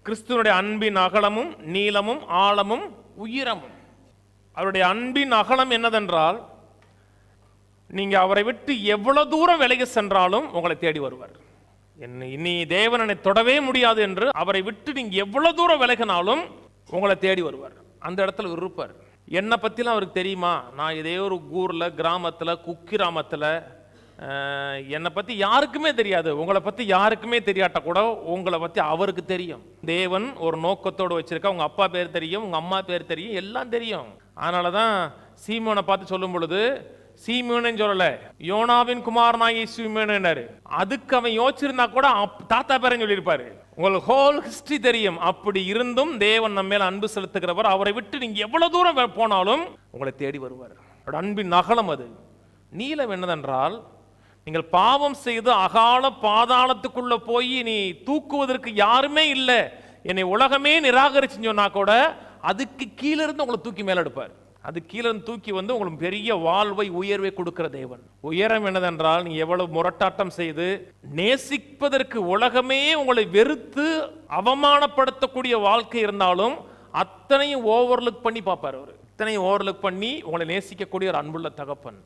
கிறிஸ்துவனுடைய அன்பின் அகலமும் நீளமும் ஆழமும் உயரமும். அவருடைய அன்பின் அகலம் என்னதென்றால், நீங்க அவரை விட்டு எவ்வளவு தூரம் விலகி சென்றாலும் உங்களை தேடி வருவார். இனி தேவனை தொடவே முடியாது என்று அவரை விட்டு நீங்க எவ்வளவு தூரம் விலகினாலும் உங்களை தேடி வருவார். அந்த இடத்துல இருப்பார். என்னை பற்றிலாம் அவருக்கு தெரியுமா? நான் இதே ஒரு ஊரில், கிராமத்தில், குக்கிராமத்தில், என்னை பற்றி யாருக்குமே தெரியாது. உங்களை பற்றி யாருக்குமே தெரியாட்ட கூட உங்களை பற்றி அவருக்கு தெரியும். தேவன் ஒரு நோக்கத்தோடு வச்சிருக்க. உங்கள் அப்பா பேர் தெரியும், உங்கள் அம்மா பேர் தெரியும், எல்லாம் தெரியும். அதனால தான் சீமோனை பார்த்து சொல்லும் பொழுது சீமோனு சொல்லல, யோனாவின் குமாரனாகிய சீமோனாரு. அதுக்கு அவன் யோசிச்சிருந்தா கூட தாத்தா பேரன்னு சொல்லியிருப்பாரு. உங்களுக்கு ஹோல் ஹிஸ்டரி தெரியும். அப்படி இருந்தும் தேவன் நம்ம மேல அன்பு செலுத்துகிறவர். அவரை விட்டு நீங்க எவ்வளவு தூரம் போனாலும் உங்களை தேடி வருவார். அன்பின் அகலம் அது. நீளம் என்னதென்றால், நீங்கள் பாவம் செய்து அகால பாதாளத்துக்குள்ள போய் நீ தூக்குவதற்கு யாருமே இல்லை, என்னை உலகமே நிராகரிச்சுன்னு சொன்னா கூட அதுக்கு கீழே இருந்து உங்களை தூக்கி மேல எடுப்பார். அது கீழே தூக்கி வந்து உங்களுக்கு பெரிய வாழ்வை, உயர்வை கொடுக்கிற தேவன். உயரம் என்னதென்றால், நீ எவ்வளவு முரட்டாட்டம் செய்து நேசிப்பதற்கு உலகமே உங்களை வெறுத்து அவமானப்படுத்தக்கூடிய வாழ்க்கை இருந்தாலும் அத்தனையும் ஓவர்லுக் பண்ணி பார்ப்பார். அவர் இத்தனையும் ஓவர்லுக் பண்ணி உங்களை நேசிக்கக்கூடிய ஒரு அன்புள்ள தகப்பன்.